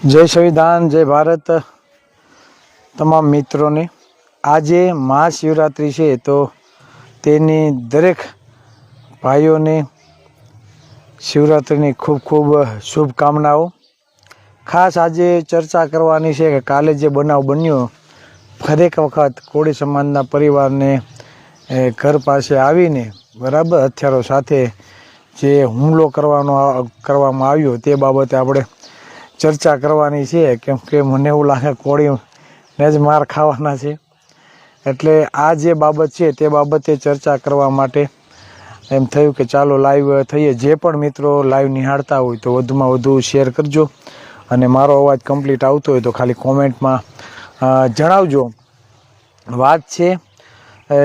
जय संविधान, जय भारत। तमाम मित्रों ने आज महाशिवरात्रि है तो तेनी दरेक भाईओ ने शिवरात्रि खूब खूब शुभकामनाओं। खास आज चर्चा करवानी है कि काले जे बनाव बन्यो फरेक वखत कोળી समाजना परिवार ने घर पास आवीने बराबर हथियारों साथे जे हुमलो करवामां आव्यो ते बाबते आपणे चर्चा करवानी है। केम के मने एवुं लागे कोळी ने ज मार खावाना छे एटले आ जे बाबत छे ते बाबते चर्चा करवा माटे एम थयुं के चालो लाइव थईए। जे पण मित्रों लाइव निहाळता होय तो वधुमां वधु शेर करजो अने मारो अवाज कम्प्लीट आवतो होय तो खाली कॉमेंट में जणावजो। वात छे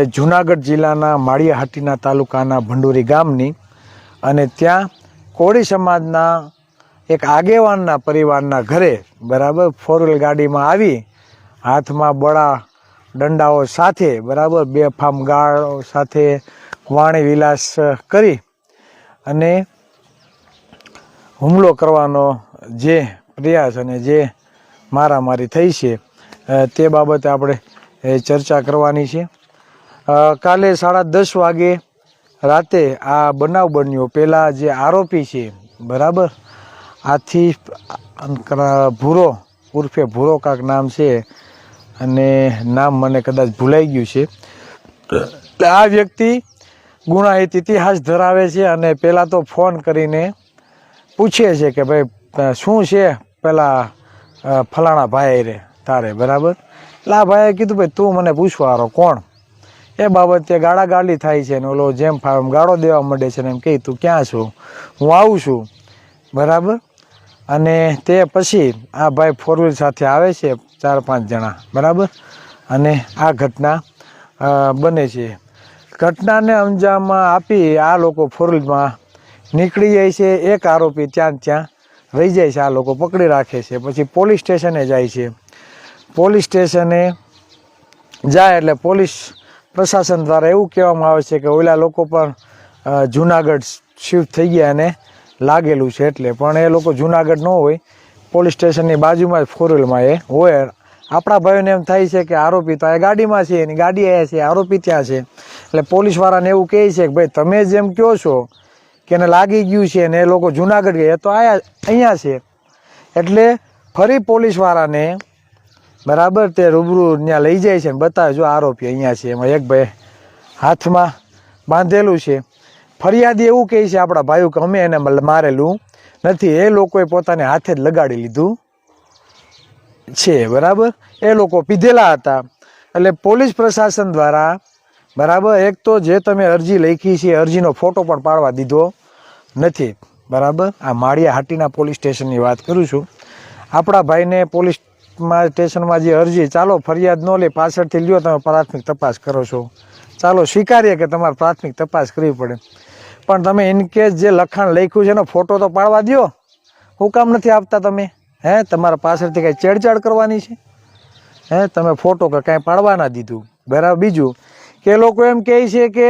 जूनागढ़ जिल्लाना माळियाहाटीना तालुकाना भंडोरी गामनी अने त्यां कोળી समाजना एक आगेवानना परिवारना घरे बराबर फोर व्हील गाड़ी में आवी हाथ में बड़ा दंडाओ साथे बराबर बेफाम गाळो साथे वाणी विलास करी अने हुमलो करवानो जे प्रयास अने जे मारामारी थई छे ते बाबते आपणे चर्चा करवानी छे। काले 10:30 वागे राते आ बनाव बन्यो। पेला जे आरोपी छे बराबर आथी भूरो उर्फे भूरो काक नाम छे अने नाम मने कदाच भूलाई गयुं छे। आ व्यक्ति गुनाहित इतिहास धरावे छे अने पेला तो फोन करीने पूछे छे के भाई शुं छे पेला फलाणा भाई रे तारे बराबर। ला भाई कीधुं भाई तू मने पूछवारो कोण ए बाबते गाळागाળી थाय छे ने ओलो जेम फाम गाळो देवा मळे छे ने एम के तू क्यां छो हुं आવું છું बराबर। अने ते पछी आ भाई फोर व्हील साथे आवे छे 4-5 जणा बराबर अने आ घटना बने छे। घटनाने अंजाम आपी आ लोको फोर व्हील में નીકળી જાય છે। એક આરોપી ત્યાં ત્યાં રહી જાય છે, આ લોકો પકડી રાખે છે। પછી પોલીસ સ્ટેશને જાય છે। પોલીસ સ્ટેશને જાય એટલે પોલીસ પ્રશાસન દ્વારા એવું કહેવામાં આવે છે કે ઓલા લોકો પણ જૂનાગઢ શિફ્ટ થઈ ગયા અને લાગેલું છે એટલે, પણ એ લોકો જૂનાગઢ ન હોય, પોલીસ સ્ટેશનની બાજુમાં જ ફોર વ્હીલમાં એ હોય। આપણા ભાઈઓને એમ થાય છે કે આરોપી તો આ ગાડીમાં છે, એની ગાડી આવ્યા છે, આરોપી ત્યાં છે, એટલે પોલીસવાળાને એવું કહે છે કે ભાઈ તમે જેમ કહો છો કે એને લાગી ગયું છે ને એ લોકો જૂનાગઢ ગયા તો અહીંયા છે, એટલે ફરી પોલીસવાળાને બરાબર તે રૂબરૂ ત્યાં લઈ જાય છે ને બતાવે જો આરોપી અહીંયા છે। એમાં એક ભાઈ હાથમાં બાંધેલું છે। ફરિયાદી એવું કહે છે આપણા ભાઈઓ કે અમે એને મારેલું નથી, એ લોકોએ પોતાને હાથે જ લગાડી લીધું છે બરાબર। એ લોકો પીધેલા હતા એટલે પોલીસ પ્રશાસન દ્વારા બરાબર એક તો જે તમે અરજી લખી છે અરજીનો ફોટો પણ પાડવા દીધો નથી બરાબર। આ માળિયાહાટીના પોલીસ સ્ટેશનની વાત કરું છું। આપણા ભાઈને પોલીસ સ્ટેશનમાં જે અરજી ચાલો ફરિયાદ ન લે પાછળથી લ્યો તમે પ્રાથમિક તપાસ કરો છો, ચાલો સ્વીકારીએ કે તમારે પ્રાથમિક તપાસ કરવી પડે, પણ તમે ઇનકેસ જે લખાણ લખ્યું છે એનો ફોટો તો પાડવા દો। શું કામ નથી આપતા તમે? હે તમારા પાછળથી કંઈ છેડછાડ કરવાની છે? હે તમે ફોટો કે કાંઈ પાડવા ના દીધું બરાબર। બીજું કે એ લોકો એમ કહે છે કે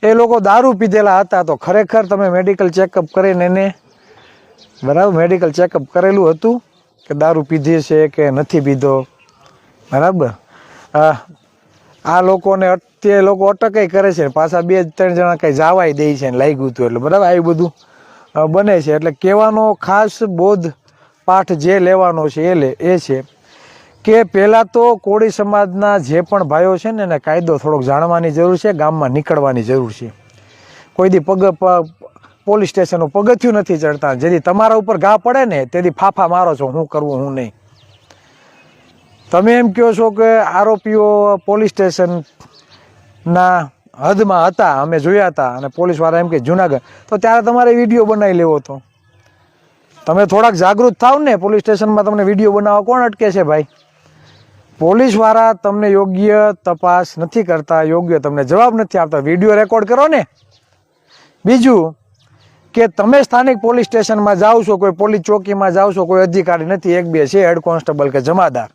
એ લોકો દારૂ પીધેલા હતા, તો ખરેખર તમે મેડિકલ ચેકઅપ કરીને એને બરાબર મેડિકલ ચેકઅપ કરેલું હતું કે દારૂ પીધી છે કે નથી પીધો બરાબર। આ લોકોને તે લોકો અટકાઈ કરે છે, પાછા 2-3 જણા કંઈ જવાય દે છે ને લાગ્યું હતું એટલે બરાબર આવી બધું બને છે। એટલે કહેવાનો ખાસ બોધ પાઠ જે લેવાનો છે એ છે કે પહેલાં તો કોળી સમાજના જે પણ ભાઈઓ છે ને એને કાયદો થોડોક જાણવાની જરૂર છે, ગામમાં નીકળવાની જરૂર છે। કોઈ દી પોલીસ સ્ટેશનનું પગથિયું નથી ચડતા, જેથી તમારા ઉપર ઘા પડે ને તેથી ફાફા મારો છો હું કરવું હું નહીં। તમે એમ કહો છો કે આરોપીઓ પોલીસ સ્ટેશનના હદમાં હતા, અમે જોયા હતા, અને પોલીસવાળા એમ કે જુનાગઢ, તો ત્યારે તમારે વિડીયો બનાવી લેવો હતો। તમે થોડાક જાગૃત થાવ ને, પોલીસ સ્ટેશનમાં તમને વિડીયો બનાવવા કોણ અટકે છે ભાઈ? પોલીસવાળા તમને યોગ્ય તપાસ નથી કરતા, યોગ્ય તમને જવાબ નથી આપતા, વિડીયો રેકોર્ડ કરો ને। બીજું કે તમે સ્થાનિક પોલીસ સ્ટેશનમાં જાઓ છો, કોઈ પોલીસ ચોકીમાં જાઓ છો, કોઈ અધિકારી નથી, 1-2 છે હેડ કોન્સ્ટેબલ કે જમાદાર,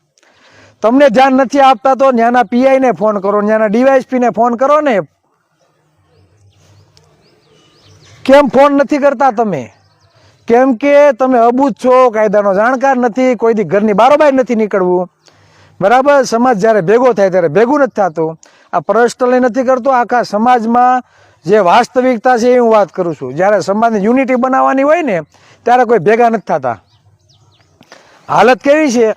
તમને ધ્યાન નથી આપતા તો ત્યાંના પીઆઈને ફોન કરો, ત્યાંના ડીવાયએસપીને ફોન કરો ને। કેમ ફોન નથી કરતા તમે? કેમ કે તમે અબૂઝ છો, કાયદાનો જાણકાર નથી, કોઈથી ઘરની બારોબાર નથી નીકળવું, બરાબર. સમાજ જ્યારે ભેગો થાય ત્યારે ભેગું નથી થતું. આ પર્સનલી નથી કરતો, આખા સમાજમાં જે વાસ્તવિકતા છે એ હું વાત કરું છું. જ્યારે સમાજની યુનિટી બનાવવાની હોય ને ત્યારે કોઈ ભેગા નથી થતા. હાલત કેવી છે,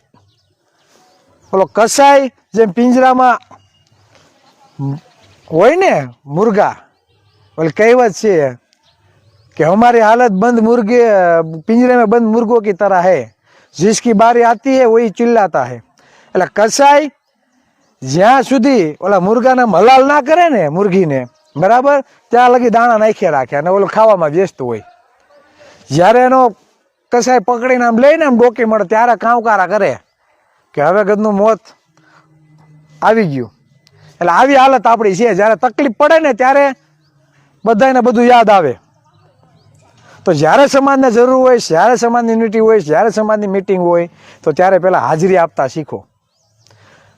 ઓલો કસાઈ જેમ પિંજરામાં હોય ને મુર્ગા, ઓલી કહેવત છે कि हमारी हालत बंद मुर्गे पिंजरे में बंद मुर्गों की तरह है, जिसकी बारी आती है वही चिल्लाता है. એટલે કસાઈ જ્યાં સુધી ઓલા મુર્ગાને હલાલ ના કરે ને મુર્ગીને, બરાબર, ત્યાં લગી દાણા નાખ્યા રાખે અને ઓલું ખાવામાં વ્યસ્ત હોય. જ્યારે એનો કસાઈ પકડીને આમ લઈને આમ ડોકી મળે ત્યારે કાંવકારા કરે કે હવે ગદનું મોત આવી ગયું. એટલે આવી હાલત આપણી છે. જ્યારે તકલીફ પડે ને ત્યારે બધાને બધું યાદ આવે. તો જ્યારે સમાજને જરૂર હોય, જ્યારે સમાજની યુનિટી હોય, જ્યારે સમાજની મિટિંગ હોય, તો ત્યારે પહેલાં હાજરી આપતા શીખો.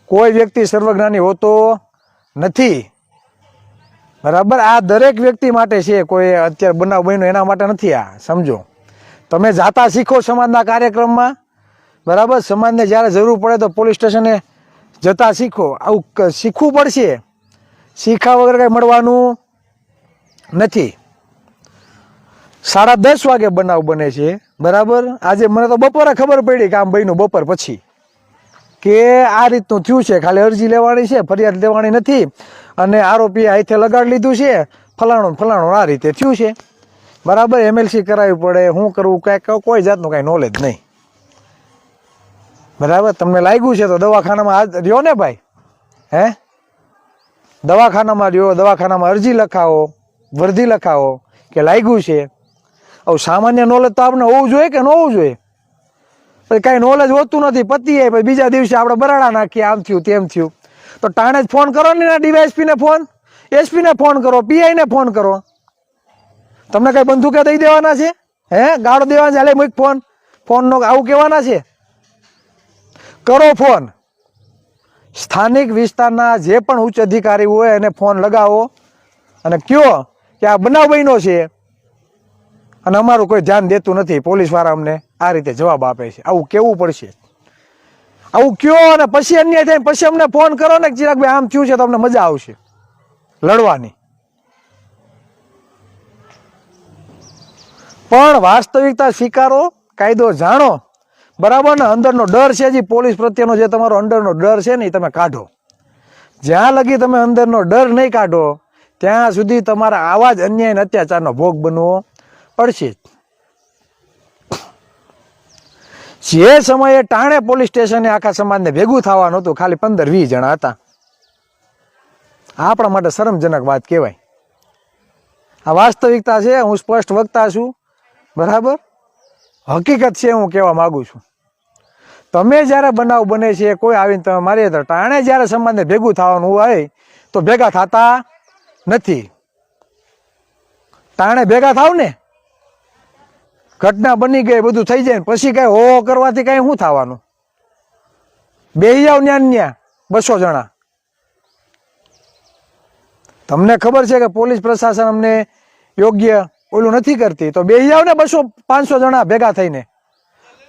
કોઈ વ્યક્તિ સર્વજ્ઞાની હોતો નથી, બરાબર. આ દરેક વ્યક્તિ માટે છે, કોઈ અત્યારે બનાવ બન્યો એના માટે નથી. આ સમજો, તમે જાતા શીખો સમાજના કાર્યક્રમમાં, બરાબર. સમાજને જ્યારે જરૂર પડે તો પોલીસ સ્ટેશને જતા શીખો. આવું શીખવું પડશે, શીખા વગર કંઈ મળવાનું નથી. 10:30 વાગે બનાવ બને છે, બરાબર. આજે મને તો બપોરે ખબર પડી કે આમ બન્યું, બપોર પછી, કે આ રીતનું થયું છે. ખાલી અરજી લેવાની છે, ફરિયાદ લેવાની નથી, અને આરોપીએ હાથે લગાડી લીધું છે, ફલાણું આ રીતે થયું છે, બરાબર. MLC કરાવવી પડે, શું કરવું, કાંઈ કોઈ જાતનું કાંઈ નોલેજ નહીં, બરાબર. તમને લાગ્યું છે તો દવાખાનામાં રહ્યો ને ભાઈ, હે, દવાખાનામાં રહ્યો, દવાખાનામાં અરજી લખાવો, વર્દી લખાવો કે લાગ્યું છે. હવે સામાન્ય નોલેજ તો આપણે હોવું જોઈએ કે ન હોવું જોઈએ? પછી કાંઈ નોલેજ હોતું નથી, પતીએ પછી બીજા દિવસે આપણે બરાડા નાખીએ, આમ થયું તેમ થયું. તો ટાણે જ ફોન કરો ને, DYSP ને ફોન, SP ને ફોન કરો, PI ને ફોન કરો. તમને કઈ બંદૂકે દઈ દેવાના છે? હે, ગાળો દેવાના છે? હાલે મૂક ફોન, ફોન નો આવું કહેવાના છે? કરો ફોન. સ્થાનિક વિસ્તારના જે પણ ઉચ્ચ અધિકારી હોય એને ફોન લગાવો અને કયો કે આ બનાવ બન્યો છે અને અમારું કોઈ ધ્યાન દેતું નથી, પોલીસ વાળા અમને આ રીતે જવાબ આપે છે. આવું કેવું પડશે, આવું કયો, અને પછી અન્યાય થાય પછી અમને ફોન કરો ને ચિરાગભાઈ આમ થયું છે, તો અમને મજા આવશે લડવાની. પણ વાસ્તવિકતા સ્વીકારો, કાયદો જાણો, બરાબર ને. અંદરનો ડર છે, જે પોલીસ પ્રત્યેનો જે તમારો અંદરનો ડર છે ને એ તમે કાઢો. જ્યાં લગી તમે અંદરનો ડર નહીં કાઢો ત્યાં સુધી તમારા આવા જ અન્યાય અને અત્યાચારનો ભોગ બનવો પડશે. જે સમયે ટાણે પોલીસ સ્ટેશને આખા સમાજને ભેગું થવાનું હતું, ખાલી 15-20 જણા હતા. આપણા માટે શરમજનક વાત કહેવાય. આ વાસ્તવિકતા છે, હું સ્પષ્ટ વક્તા છું, બરાબર. હકીકત છે, હું કહેવા માંગુ છું. તમે જ્યારે બનાવ બને છે, કોઈ આવીને તમે મારી તો ટાણે જ્યારે સમાજને ભેગું થવાનું હોય તો ભેગા થતા નથી. ટાણે ભેગા થાવ ને, ઘટના બની ગઈ, બધું થઈ જાય, પછી કઈ હો કરવાથી કઈ શું થવાનું? બેહી જાવ ન્યા 200 જણા. તમને ખબર છે કે પોલીસ પ્રશાસન અમને યોગ્ય ઓલું નથી કરતી, તો બેહી જાવ ને 200-500 જણા ભેગા થઈને.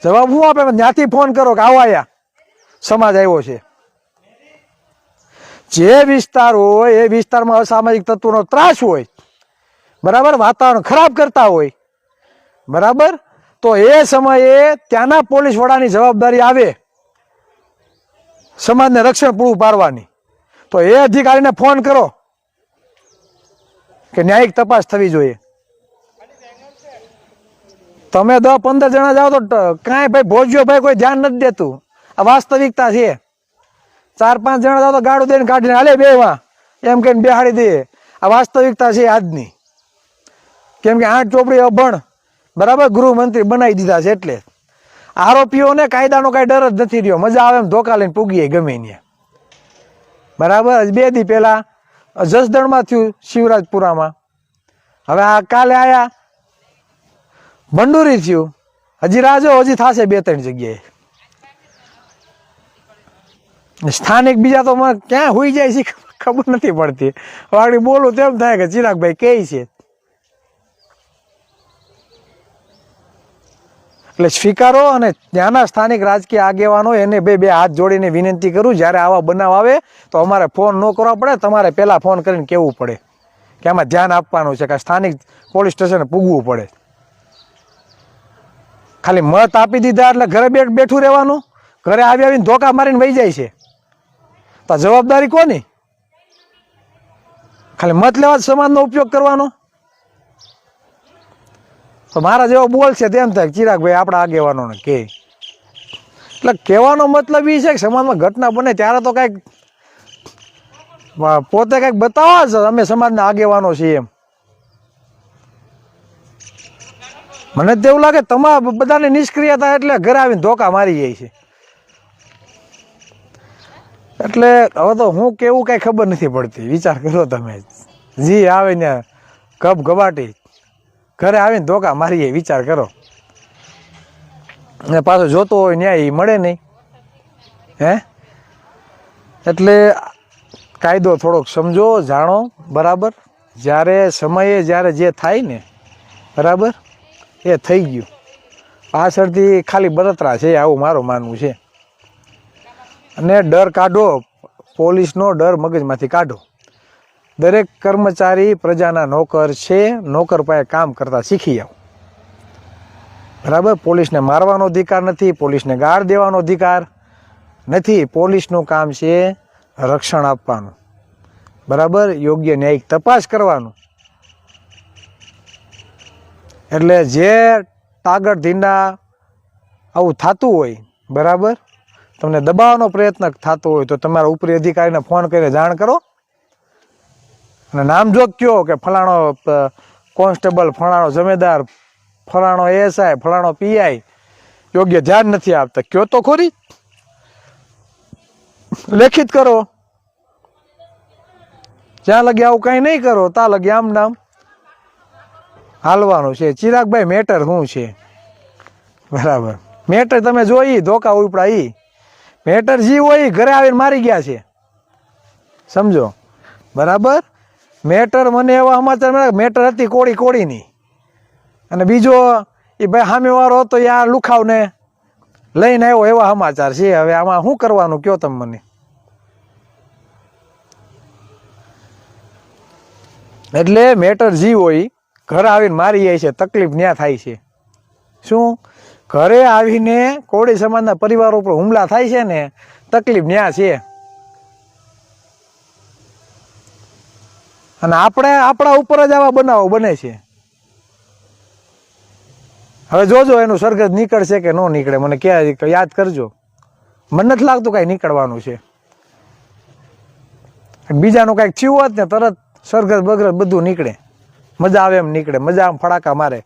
જવાબ શું આપે? ત્યાંથી ફોન કરો કે આવો આયા સમાજ આવ્યો છે. જે વિસ્તાર હોય એ વિસ્તારમાં અસામાજિક તત્વોનો ત્રાસ હોય, બરાબર, વાતાવરણ ખરાબ કરતા હોય, બરાબર, તો એ સમયે ત્યાંના પોલીસ વડાની જવાબદારી આવે સમાજને રક્ષણ પૂરું પાડવાની. તો એ અધિકારીને ફોન કરો કે ન્યાયિક તપાસ થવી જોઈએ. તમે 10-15 જણા જાઓ તો કાંઈ ભાઈ ભોજ્યો ભાઈ કોઈ ધ્યાન નથી દેતું. આ વાસ્તવિકતા છે. 4-5 જણા જાઓ તો ગાડું દઈને કાઢીને હાલે બેવા એમ કહીને બેહાડી દે. આ વાસ્તવિકતા છે આજની. કેમ કે 8 ચોપડી અભણ, બરાબર, ગૃહમંત્રી બનાવી દીધા છે. એટલે આરોપીઓને કાયદાનો કાંઈ ડર જ નથી રહ્યો. મજા આવે એમ ધોકા લઈને પૂગીએ ગમે ત્યાં, બરાબર. 2 દી પહેલા જસદણમાં થયું, શિવરાજપુરામાં. હવે આ કાલે આયા ભંડુરી થયું. હજી રાજો હજી થશે 2-3 જગ્યાએ. સ્થાનિક બીજા તો મને ક્યાં હોઈ જાય છે ખબર નથી પડતી. વાગડી બોલું તેમ થાય કે ચિરાગભાઈ કે છે. એટલે સ્વીકારો. અને ત્યાંના સ્થાનિક રાજકીય આગેવાનો એને બે હાથ જોડીને વિનંતી કરું, જ્યારે આવા બનાવ આવે તો અમારે ફોન ન કરવા પડે, તમારે પહેલાં ફોન કરીને કહેવું પડે કે આમાં ધ્યાન આપવાનું છે, કે સ્થાનિક પોલીસ સ્ટેશને પૂગવું પડે. ખાલી મત આપી દીધા એટલે ઘરે બેઠું રહેવાનું, ઘરે આવીને ધોકા મારીને વહી જાય છે, તો જવાબદારી કોની? ખાલી મત લેવા જ સમાજનો ઉપયોગ કરવાનો. તો મારા જેવો બોલ છે તેમ થાય ચિરાગભાઈ આપણા આગેવાનોને કે, એટલે કહેવાનો મતલબ એ છે કે સમાજમાં ઘટના બને ત્યારે તો કાંઈક પોતે કંઈક બતાવો જ અમે સમાજના આગેવાનો છીએ એમ. મને તો એવું લાગે તમામ બધાની નિષ્ક્રિયતા એટલે ઘરે આવીને ધોકા મારી જાય છે. એટલે હવે તો હું કેવું કઈ ખબર નથી પડતી. વિચાર કરો તમે, જી આવે ને કપ ગબાટી ઘરે આવીને ધોકા મારી જાય, વિચાર કરો. અને પાછો જોતો હોય ન્યાય મળે નહીં. હે એટલે કાયદો થોડોક સમજો, જાણો. બરાબર, જ્યારે સમયે જ્યારે જે થાય ને, બરાબર, એ થઈ ગયું. પાછળથી ખાલી બળતરા છે, આવું મારું માનવું છે. અને ડર કાઢો, પોલીસનો ડર મગજમાંથી કાઢો. દરેક કર્મચારી પ્રજાના નોકર છે, નોકર પાસે કામ કરતા શીખી આવો. બરાબર, પોલીસને મારવાનો અધિકાર નથી, પોલીસને ગાળ દેવાનો અધિકાર નથી. પોલીસનું કામ છે રક્ષણ આપવાનું, બરાબર, યોગ્ય ન્યાયિક તપાસ કરવાનું. એટલે જે તાગડ ધીંડા આવું થતું હોય, બરાબર, તમને દબાવવાનો પ્રયત્ન થતો હોય તો તમારા ઉપરી અધિકારીને ફોન કરીને જાણ કરો. અને નામજોગ કયો કે ફલાણો કોન્સ્ટેબલ, ફલાણો જમેદાર, ફલાણો એએસઆઈ, ફલાણો પીઆઈ યોગ્ય ધ્યાન નથી આપતા, કયો તો ખોરી. લેખિત કરો. જ્યાં લગી આવું કઈ નહીં કરો ત્યાં લગી આમ નામ હાલવાનું છે. ચિરાગભાઈ મેટર શું છે? બરાબર, મેટર તમે જોઈ ધોકા ઉપડા ઈ મેટર જી હોય ઘરે આવીને મારી ગયા છે, સમજો. બરાબર, મેટર મને એવા સમાચાર મળ્યા, મેટર હતી કોળીની. અને બીજો એ ભાઈ સામેવાળો હતો યાર લુખાવને લઈને આવ્યો, એવા સમાચાર છે. હવે આમાં શું કરવાનું કયો તમે મને? એટલે મેટર જી હોય ઘરે આવીને મારી જાય છે, તકલીફ ન્યા થાય છે. શું? ઘરે આવીને કોળી સમાજના પરિવારો ઉપર હુમલા થાય છે ને, તકલીફ ન્યા છે. અને આપણા ઉપર જ આવા બનાવો બને છે. હવે જોજો એનું સરગત નીકળશે કે ન નીકળે, મને ક્યાં યાદ કરજો. મને નથી લાગતું કઈ નીકળવાનું છે. બીજાનું કઈક થયું હોત ને તરત સરગત બગરત બધું નીકળે, મજા આવે એમ નીકળે, મજા આમ ફડાકા મારે.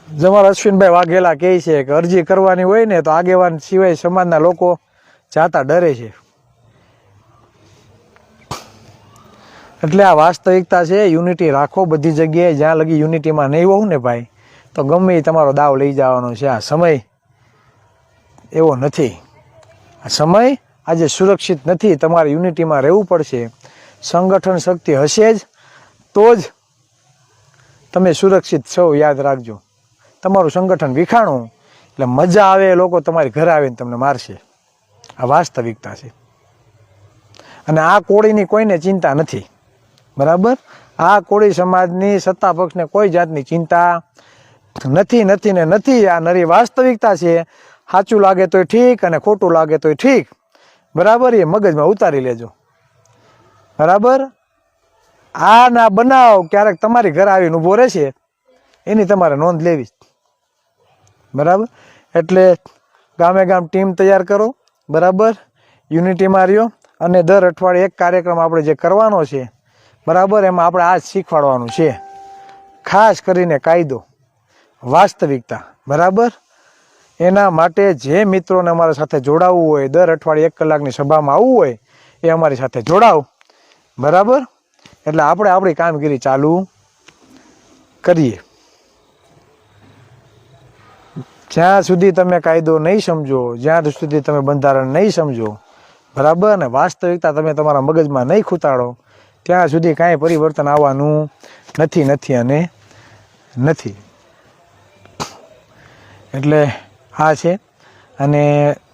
જમાર અશ્વિનભાઈ વાઘેલા કહે છે કે અરજી કરવાની હોય ને તો આગેવાન સિવાય સમાજના લોકો જાતા ડરે છે. એટલે આ વાસ્તવિકતા છે. યુનિટી રાખો બધી જગ્યાએ. જ્યાં લગી યુનિટીમાં નહીં હોવું ને ભાઈ, તો ગમે એ તમારો દાવ લઈ જવાનો છે. આ સમય એવો નથી. આ સમય આજે સુરક્ષિત નથી. તમારે યુનિટીમાં રહેવું પડશે. સંગઠન શક્તિ હશે જ તો જ તમે સુરક્ષિત છો. યાદ રાખજો, તમારું સંગઠન વિખાણું એટલે મજા આવે, લોકો તમારી ઘરે આવીને તમને મારશે. આ વાસ્તવિકતા છે. અને આ કોળીની કોઈને ચિંતા નથી, બરાબર. આ કોળી સમાજની સત્તા પક્ષને કોઈ જાતની ચિંતા નથી. આ નરી વાસ્તવિકતા છે. સાચું લાગે તોય ઠીક અને ખોટું લાગે તોય ઠીક, બરાબર. એ મગજમાં ઉતારી લેજો, બરાબર. આ ના બનાવ ક્યારેક તમારી ઘરે આવીને ઊભો રહેશે, એની તમારે નોંધ લેવી, બરાબર. એટલે ગામે ગામ ટીમ તૈયાર કરો, બરાબર. યુનિટીમાં રહ્યો. અને દર અઠવાડિયે એક કાર્યક્રમ આપણે જે કરવાનો છે, બરાબર, એમાં આપણે આ જ શીખવાડવાનું છે. ખાસ કરીને કાયદો, વાસ્તવિકતા, બરાબર. એના માટે જે મિત્રોને અમારા સાથે જોડાવવું હોય, દર અઠવાડિયે 1 કલાકની સભામાં આવવું હોય, એ અમારી સાથે જોડાવ, બરાબર. એટલે આપણે આપણી કામગીરી ચાલુ કરીએ. જ્યાં સુધી તમે કાયદો નહીં સમજો, જ્યાં સુધી તમે બંધારણ નહીં સમજો, બરાબર, અને વાસ્તવિકતા તમે તમારા મગજમાં નહીં ખૂતાડો, ત્યાં સુધી કાંઈ પરિવર્તન આવવાનું નથી અને નથી. એટલે આ છે. અને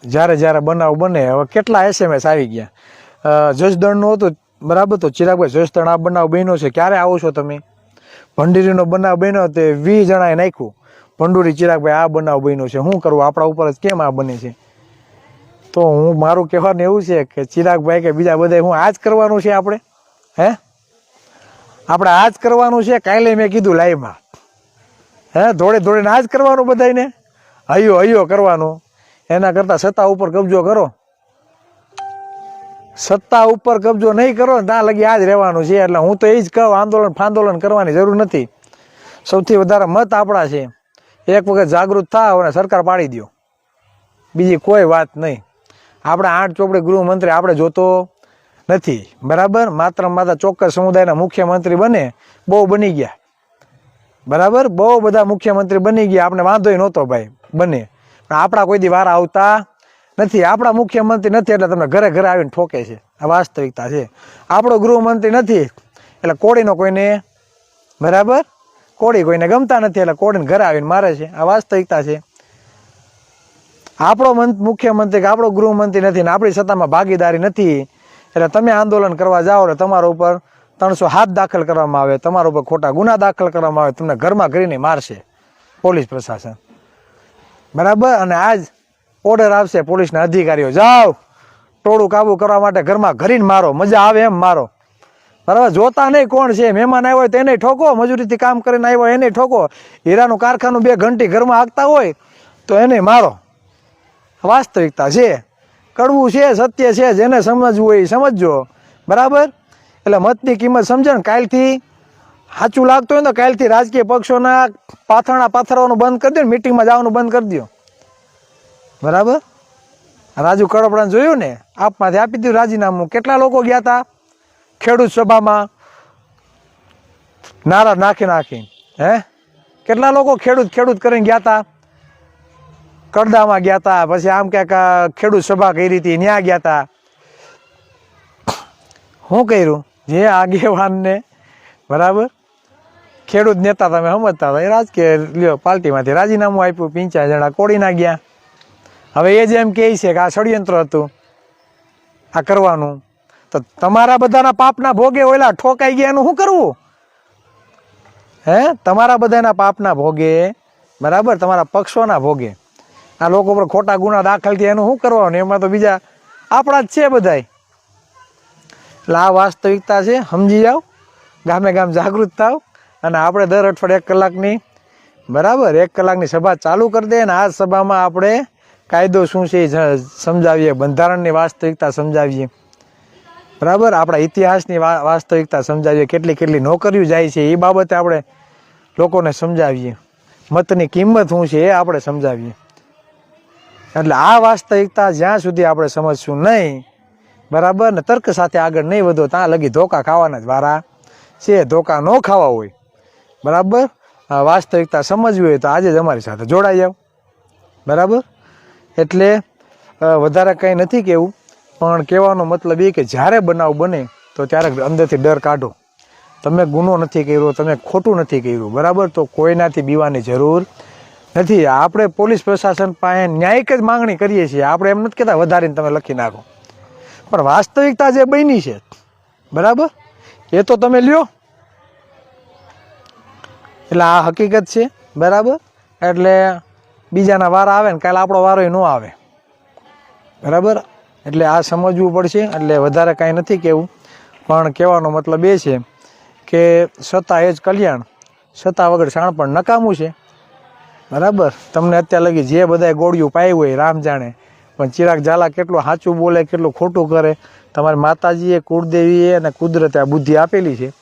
જ્યારે બનાવ બને, હવે કેટલા SMS આવી ગયા. જસદણનું હતું બરાબર, તો ચિરાગભાઈ જસદણ આ બનાવ બન્યો છે, ક્યારે આવો છો તમે? ભંડેરીનો બનાવ બન્યો તે 20 જણાએ નાખ્યું, ભંડુરી ચિરાગભાઈ આ બનાવ બન્યો છે, શું કરવું, આપણા ઉપર જ કેમ આ બને છે? તો મારું કહેવાનું એવું છે કે ચિરાગભાઈ કે બીજા બધા હું આ જ કરવાનું છે આપણે, આપણે આ જ કરવાનું છે. કાલે મેં કીધું લાઈવમાં, દોડીને આ જ કરવાનું બધાને, હૈયો કરવાનું. એના કરતાં સત્તા ઉપર કબજો કરો. સત્તા ઉપર કબજો નહીં કરો ને ત્યાં લગી આ જ રહેવાનું છે. એટલે હું તો એ જ કહું, આંદોલન કરવાની જરૂર નથી. સૌથી વધારે મત આપણા છે. એક વખત જાગૃત થાવ અને સરકાર પાડી દો, બીજી કોઈ વાત નહીં. આપણે 8 ચોપડે ગૃહમંત્રી આપણે જોતો નથી, બરાબર. માત્ર ચોક્કસ સમુદાયના મુખ્યમંત્રી બને, બહુ બની ગયા, બરાબર. બહુ બધા મુખ્યમંત્રી બની ગયા, આપણે વાંધો નહોતો ભાઈ બને. આપણા કોઈ દી વાર આવતા નથી. આપણા મુખ્યમંત્રી નથી એટલે તમને ઘરે આવીને ઠોકે છે, આ વાસ્તવિકતા છે. આપણો ગૃહમંત્રી નથી એટલે કોળીનો કોઈને, બરાબર, કોળી કોઈને ગમતા નથી એટલે કોળીને ઘરે આવીને મારે છે, આ વાસ્તવિકતા છે. આપણો મુખ્યમંત્રી કે આપણો ગૃહમંત્રી નથી ને આપણી સત્તામાં ભાગીદારી નથી એટલે તમે આંદોલન કરવા જાઓ એટલે તમારા ઉપર 307 દાખલ કરવામાં આવે, તમારા ઉપર ખોટા ગુના દાખલ કરવામાં આવે, તમને ઘરમાં ઘરીને મારશે પોલીસ પ્રશાસન, બરાબર. અને આજ ઓર્ડર આવશે પોલીસના અધિકારીઓ, જાઓ ટોળું કાબુ કરવા માટે ઘરમાં ઘરીને મારો, મજા આવે એમ મારો, બરાબર. જોતા નહીં કોણ છે, મહેમાન આવ્યો હોય તો એને ઠોકો, મજૂરીથી કામ કરીને આવ્યો હોય એને ઠોકો, હીરાનું કારખાનું 2 ઘંટી ઘરમાં હાંકતા હોય તો એને મારો. વાસ્તવિકતા છે, કડવું છે, સત્ય છે, જેને સમજવું હોય એ સમજજો, બરાબર. એટલે મતની કિંમત સમજે ને. કાલથી સાચું લાગતું હોય ને તો કાલથી રાજકીય પક્ષોના પાથરવાનું બંધ કરી દો ને, મિટિંગમાં જવાનું બંધ કરી દો, બરાબર. રાજુ કડપડાને જોયું ને, આપમાંથી આપી દીધું રાજીનામું. કેટલા લોકો ગયા હતા ખેડૂત સભામાં નારા નાખી, કેટલા લોકો ખેડૂત કરીને ગયા હતા, કડદામાં ગયા હતા, પછી આમ ક્યાંક ખેડૂત સભા કરી હતી ત્યાં ગયા હતા. શું કર્યું? જે આગેવાનને, બરાબર, ખેડૂત નેતા તમે સમજતા હતા એ રાજકીય પાર્ટીમાંથી રાજીનામું આપ્યું, 50 જણા કોળી ના ગયા. હવે એ જ એમ કહે છે કે આ ષડયંત્ર હતું આ કરવાનું, તો તમારા બધાના પાપના ભોગે ઓલા ઠોકાઈ ગયા એનું શું કરવું? તમારા બધાના પાપના ભોગે, બરાબર, તમારા પક્ષોના ભોગે આ લોકો પર ખોટા ગુના દાખલ થયા એનું શું કરવાનું? એમાં તો બીજા આપણા જ છે બધાય. એટલે આ વાસ્તવિકતા છે, સમજી જાઓ, ગામે ગામ જાગૃત થાવ. અને આપણે દર અઠવાડિયે 1 કલાકની, બરાબર, 1 કલાકની સભા ચાલુ કરી દે. અને આ સભામાં આપણે કાયદો શું છે એ સમજાવીએ, બંધારણની વાસ્તવિકતા સમજાવીએ, બરાબર, આપણા ઇતિહાસની વાસ્તવિકતા સમજાવીએ, કેટલી નોકરીઓ જાય છે એ બાબતે આપણે લોકોને સમજાવીએ, મતની કિંમત શું છે એ આપણે સમજાવીએ. એટલે આ વાસ્તવિકતા જ્યાં સુધી આપણે સમજશું નહીં, બરાબર, ને તર્ક સાથે આગળ નહીં વધો ત્યાં લગી ધોકા ખાવાના જ વારા છે. ધોકા ન ખાવા હોય, બરાબર, વાસ્તવિકતા સમજવી હોય તો આજે જ અમારી સાથે જોડાઈ જાવ, બરાબર. એટલે વધારે કંઈ નથી કહેવું, પણ કહેવાનો મતલબ એ કે જ્યારે બનાવ બને તો ત્યારે અંદરથી ડર કાઢો. તમે ગુનો નથી કર્યો, તમે ખોટું નથી કર્યું, બરાબર, તો કોઈનાથી બીવાની જરૂર નથી. આપણે પોલીસ પ્રશાસન પાસે ન્યાયિક જ માંગણી કરીએ છીએ. આપણે એમ નથી કહેતા વધારીને તમે લખી નાખો, પણ વાસ્તવિકતા જે બની છે, બરાબર, એ તો તમે લ્યો. એટલે આ હકીકત છે, બરાબર. એટલે બીજાના વારા આવે ને કાલે આપણો વારો ન આવે, બરાબર. એટલે આ સમજવું પડશે. એટલે વધારે કાંઈ નથી કહેવું, પણ કહેવાનો મતલબ એ છે કે સત્તા એ જ કલ્યાણ, સત્તા વગર શાણપણ નકામું છે, બરાબર. તમને અત્યાર લગી જે બધાય ગોળિયું પાયું હોય રામ જાણે, પણ ચિરાગ ઝાલા કેટલું સાચું બોલે, કેટલું ખોટું કરે, તમારી માતાજીએ, કુળદેવીએ અને કુદરતે આ બુદ્ધિ આપેલી છે,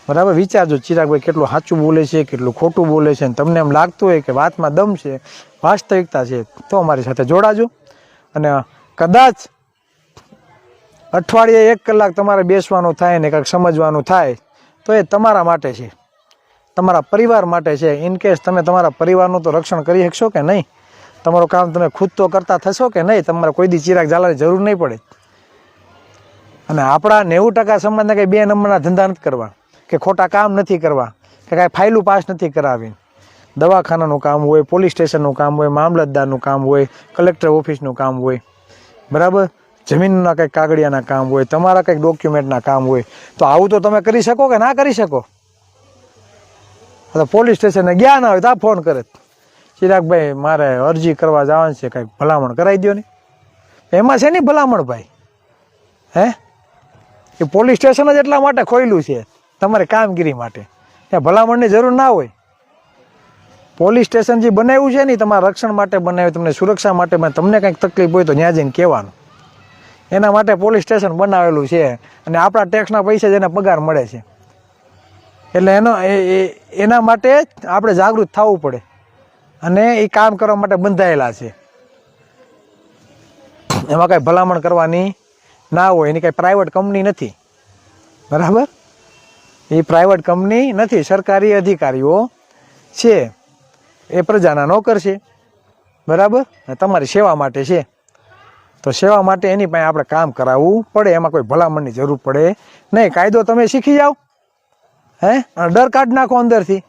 બરાબર. વિચારજો ચિરાગભાઈ કેટલું સાચું બોલે છે, કેટલું ખોટું બોલે છે. અને તમને એમ લાગતું હોય કે વાતમાં દમ છે, વાસ્તવિકતા છે, તો અમારી સાથે જોડાજો. અને કદાચ અઠવાડિયે 1 કલાક તમારે બેસવાનું થાય ને કંઈક સમજવાનું થાય તો એ તમારા માટે છે, તમારા પરિવાર માટે છે. ઇન કેસ તમે તમારા પરિવારનું તો રક્ષણ કરી શકશો કે નહીં, તમારું કામ તમે ખુદ તો કરતા થશો કે નહીં, તમારે કોઈ દી ચિરાગ ઝાલાની જરૂર નહીં પડે. અને આપણા 90% સમાજના કંઈ 2 નંબરના ધંધા નથી કરવા, કે ખોટા કામ નથી કરવા, કે કાંઈ ફાઇલું પાસ નથી કરાવી. દવાખાનાનું કામ હોય, પોલીસ સ્ટેશનનું કામ હોય, મામલતદારનું કામ હોય, કલેક્ટર ઓફિસનું કામ હોય, બરાબર, જમીનના કંઈક કાગળિયાના કામ હોય, તમારા કંઈક ડોક્યુમેન્ટના કામ હોય. તો આવું તો તમે કરી શકો કે ના કરી શકો? તો પોલીસ સ્ટેશને ગયા ના હોય તો આ ફોન કરે, ચિરાગભાઈ મારે અરજી કરવા જવાનું છે, કંઈક ભલામણ કરાવી દો ને. એમાં છે ને ભલામણ ભાઈ, હે એ પોલીસ સ્ટેશન જ એટલા માટે ખોયલું છે તમારે કામગીરી માટે, ત્યાં ભલામણની જરૂર ના હોય. પોલીસ સ્ટેશન જે બનાવ્યું છે ને તમારા રક્ષણ માટે બનાવ્યું, તમને સુરક્ષા માટે, તમને કંઈક તકલીફ હોય તો ત્યાં જઈને કહેવાનું. એના માટે પોલીસ સ્ટેશન બનાવેલું છે અને આપણા ટેક્સના પૈસા જેને પગાર મળે છે. એટલે એના માટે આપણે જાગૃત થવું પડે અને એ કામ કરવા માટે બંધાયેલા છે. એમાં કાંઈ ભલામણ કરવાની ના હોય. એની કાંઈ પ્રાઇવેટ કંપની નથી, બરાબર, એ પ્રાઇવેટ કંપની નથી, સરકારી અધિકારીઓ છે, એ પ્રજાના નોકર છે, બરાબર, તમારી સેવા માટે છે. તો સેવા માટે એની પાસે આપણે કામ કરાવવું પડે, એમાં કોઈ ભલામણની જરૂર પડે નહીં. કાયદો તમે શીખી જાઓ, હે, અને ડર કાઢી નાખો અંદરથી.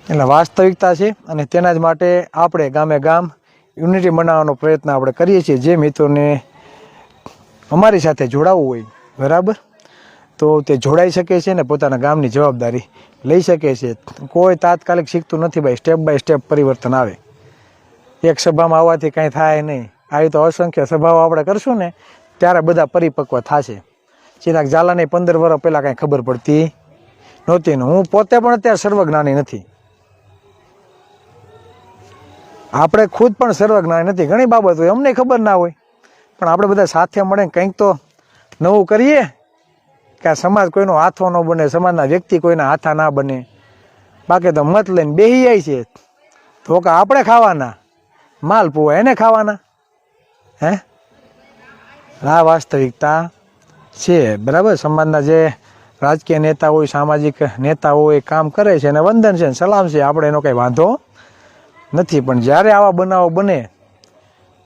એટલે વાસ્તવિકતા છે અને તેના જ માટે આપણે ગામે ગામ યુનિટી બનાવવાનો પ્રયત્ન આપણે કરીએ છીએ. જે મિત્રોને અમારી સાથે જોડાવવું હોય, બરાબર, તો તે જોડાઈ શકે છે ને પોતાના ગામની જવાબદારી લઈ શકે છે. કોઈ તાત્કાલિક શીખતું નથી ભાઈ, સ્ટેપ બાય સ્ટેપ પરિવર્તન આવે. એક સભામાં આવવાથી કાંઈ થાય નહીં. આવી તો અસંખ્ય સભાઓ આપણે કરશું ને ત્યારે બધા પરિપક્વ થશે. ચિરાગ ઝાલાને 15 વર્ષ પહેલાં કાંઈ ખબર પડતી નહોતી ને હું પોતે પણ અત્યારે સર્વજ્ઞાની નથી. આપણે ખુદ પણ સર્વજ્ઞાની નથી. ઘણી બાબતો અમને ખબર ના હોય, પણ આપણે બધા સાથે મળે કંઈક તો નવું કરીએ કે આ સમાજ કોઈનો હાથો ન બને, સમાજના વ્યક્તિ કોઈના હાથા ના બને. બાકી તો મત લઈને બેસી જાય છે તો કે આપણે ખાવાના, માલ પુવા એને ખાવાના, હે. આ વાસ્તવિકતા છે, બરાબર. સમાજના જે રાજકીય નેતા હોય, સામાજિક નેતા હોય, કામ કરે છે અને વંદન છે, સલામ છે, આપણે એનો કંઈ વાંધો નથી. પણ જ્યારે આવા બનાવો બને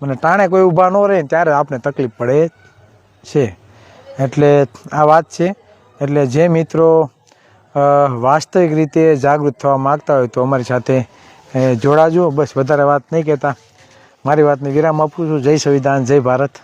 મને ટાણે કોઈ ઊભા ન રહે ત્યારે આપણે તકલીફ પડે છે. એટલે આ વાત છે. એટલે જે મિત્રો વાસ્તવિક રીતે જાગૃત થવા માગતા હોય તો અમારી સાથે જોડાજો. બસ વધારે વાત નહીં કહેતા મારી વાતને વિરામ આપું છું. જય સંવિધાન, જય ભારત.